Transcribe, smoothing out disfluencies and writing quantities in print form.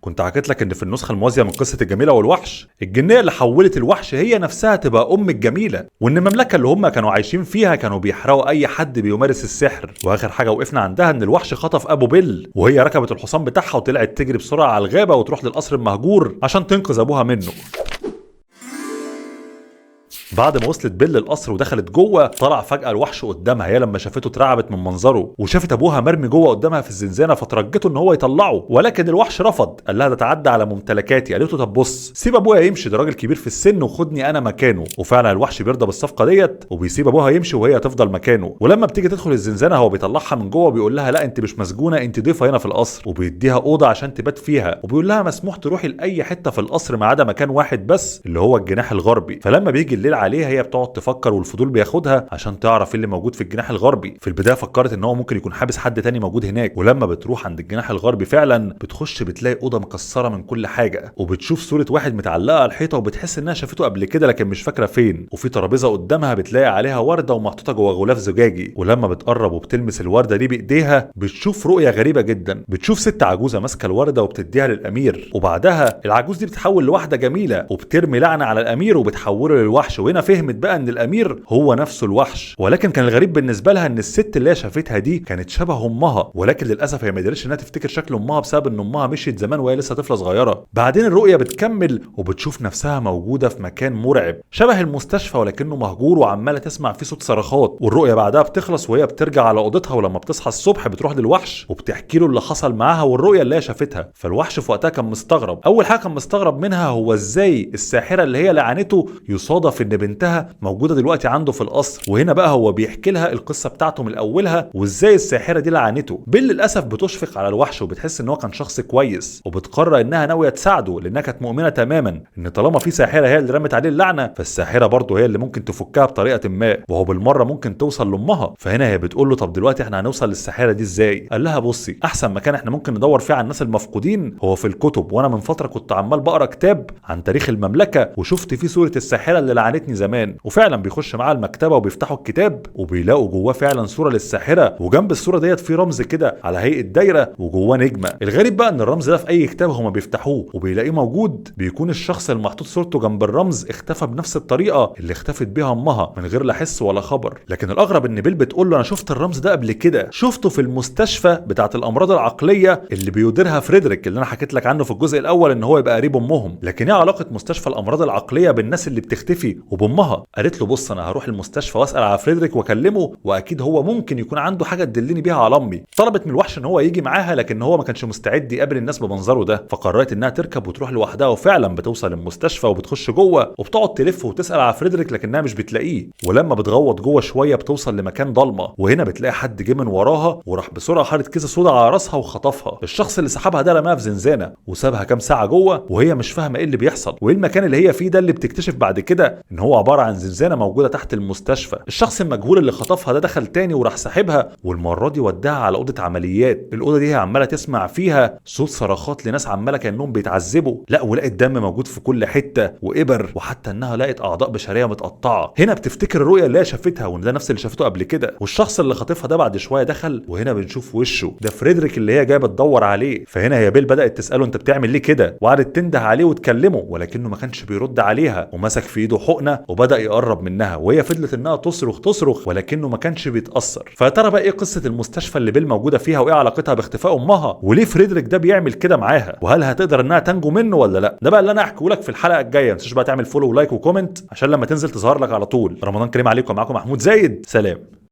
كنت حكيت لك ان في النسخه الموازيه من قصه الجميله والوحش الجنيه اللي حولت الوحش هي نفسها تبقى ام الجميله، وان المملكه اللي هم كانوا عايشين فيها كانوا بيحرقوا اي حد بيمارس السحر. واخر حاجه وقفنا عندها ان الوحش خطف ابو بيل وهي ركبت الحصان بتاعها وطلعت تجري بسرعه على الغابه وتروح للقصر المهجور عشان تنقذ ابوها منه. بعد ما وصلت بيل للقصر ودخلت جوه طلع فجأة الوحش قدامها. هي لما شافته اترعبت من منظره وشافت ابوها مرمي جوه قدامها في الزنزانه فترجته ان هو يطلعه، ولكن الوحش رفض. قال لها ده تعدى على ممتلكاتي. قالت له طب بص سيب ابويا يمشي، ده راجل كبير في السن وخدني انا مكانه. وفعلا الوحش بيرضى بالصفقه ديت وبيسيب ابوها يمشي وهي تفضل مكانه. ولما بتيجي تدخل الزنزانه هو بيطلعها من جوه وبيقول لها لا انت مش مسجونه، انت ضيفه هنا في القصر، وبيديها اوضه عشان تبات فيها، وبيقول لها مسموح تروحي لاي حته في القصر ما عدا مكان واحد بس اللي هو الجناح الغربي. فلما بيجي الليل عليها هي بتقعد تفكر والفضول بياخدها عشان تعرف ايه اللي موجود في الجناح الغربي. في البدايه فكرت ان هو ممكن يكون حابس حد تاني موجود هناك، ولما بتروح عند الجناح الغربي فعلا بتخش بتلاقي اوضه مكسره من كل حاجه، وبتشوف صوره واحد متعلقه على الحيطه وبتحس انها شافته قبل كده لكن مش فاكره فين. وفي ترابيزه قدامها بتلاقي عليها ورده ومحطوطه جوه غلاف زجاجي، ولما بتقرب وبتلمس الورده دي بايديها بتشوف رؤيه غريبه جدا. بتشوف ست عجوزه ماسكه الورده وبتديها للامير، وبعدها العجوز دي بتتحول لواحده جميله وبترمي لعنه على الامير وبتحوله للوحش. وهنا فهمت بقى ان الامير هو نفسه الوحش، ولكن كان الغريب بالنسبه لها ان الست اللي هي شافتها دي كانت شبه امها، ولكن للاسف هي ما قدرتش انها تفتكر شكل امها بسبب ان امها مشيت زمان وهي لسه طفله صغيره. بعدين الرؤيه بتكمل وبتشوف نفسها موجوده في مكان مرعب شبه المستشفى ولكنه مهجور وعماله تسمع فيه صوت صرخات. والرؤيه بعدها بتخلص وهي بترجع على اوضتها، ولما بتصحى الصبح بتروح للوحش وبتحكي له اللي حصل معاها والرؤيه اللي هي شافتها. فالوحش في وقتها كان مستغرب. اول حاجه كان مستغرب منها هو ازاي الساحره اللي هي لعنته يصادف ان بنتها موجوده دلوقتي عنده في القصر. وهنا بقى هو بيحكي لها القصه بتاعته من اولها وازاي الساحره دي لعنته. بيل للاسف بتشفق على الوحش وبتحس ان هو كان شخص كويس، وبتقرر انها ناويه تساعده لانها كانت مؤمنه تماما ان طالما في ساحره هي اللي رمت عليه اللعنه فالساحره برضه هي اللي ممكن تفكها بطريقه ما، وهو بالمره ممكن توصل لامها. فهنا هي بتقول له طب دلوقتي احنا هنوصل للساحره دي ازاي؟ قال لها بصي احسن مكان احنا ممكن ندور فيه على الناس المفقودين هو في الكتب، وانا من فتره كنت عمال بقرا كتاب عن تاريخ المملكه وشفت فيه صوره الساحره اللي لعنتني زمان. وفعلا بيخش معاها المكتبه وبيفتحوا الكتاب وبيلاقوا جواه فعلا صوره للساحره، وجنب الصوره ديت في رمز كده على هيئه دايره وجواه نجمه. الغريب بقى ان الرمز ده في اي كتاب هما بيفتحوه وبيلاقيه موجود بيكون الشخص المحطوط صورته جنب الرمز اختفى بنفس الطريقه اللي اختفت بيها امها من غير لا حس ولا خبر. لكن الاغرب ان بيل بتقول له انا شفت الرمز ده قبل كده، شفته في المستشفى بتاعه الامراض العقليه اللي بيديرها فريدريك اللي انا حكيت لك عنه في الجزء الاول ان هو يبقى قريب امهم. لكن ايه علاقه مستشفى الامراض العقليه بالناس اللي بتختفي وبامها؟ قالت له بص انا هروح المستشفى واسال على فريدريك واكلمه واكيد هو ممكن يكون عنده حاجه تدلني بيها على امي. طلبت من الوحش ان هو يجي معاها لكن هو ما كانش مستعد يقابل الناس بمنظره ده، فقررت انها تركب وتروح لوحدها. وفعلا بتوصل المستشفى وبتخش جوه وبتقعد تلف وتسال على فريدريك لكنها مش بتلاقيه. ولما بتغوط جوه شويه بتوصل لمكان ضلمه، وهنا بتلاقي حد جه من وراها وراح بسرعه حاطط كيسه سودا على راسها وخطفها. الشخص اللي سحبها ده رماها في زنزانه وسابها كام ساعه جوه وهي مش فاهمه ايه اللي بيحصل وايه المكان اللي هي فيه ده، اللي بتكتشف بعد كده ان هو عباره عن زنزانه موجوده تحت المستشفى. الشخص المجهول اللي خطفها ده دخل تاني وراح ساحبها والمره دي وداها على اوضه عمليات. الاوضه دي هي عماله تسمع فيها صوت صرخات لناس عماله كانهم بيتعذبوا، لا ولقت دم موجود في كل حته وابر، وحتى انها لقت اعضاء بشريه متقطعه. هنا بتفتكر الرؤيه اللي هي شافتها وان ده نفس اللي شافته قبل كده. والشخص اللي خاطفها ده بعد شويه دخل وهنا بنشوف وشه ده فريدريك اللي هي جايه بتدور عليه. فهنا هي بيل بدات تساله انت بتعمل ليه كده، وقعدت تنده عليه وتكلمه ولكنه ما كانش بيرد عليها، ومسك في ايده حقنه وبدا يقرب منها وهي فضلت انها تصرخ ولكنه ما كانش بيتاثر. فيا ترى بقى ايه قصه المستشفى اللي بيل موجوده فيها وايه علاقتها باختفاء امها، وليه فريدريك ده بيعمل كده معاها، وهل هتقدر انها تنجو منه ولا لا؟ ده بقى اللي انا هحكيه لك في الحلقه الجايه. ما تنساش بقى تعمل فولو ولايك وكومنت عشان لما تنزل تظهر لك على طول. رمضان كريم عليكم، معاكم محمود زايد، سلام.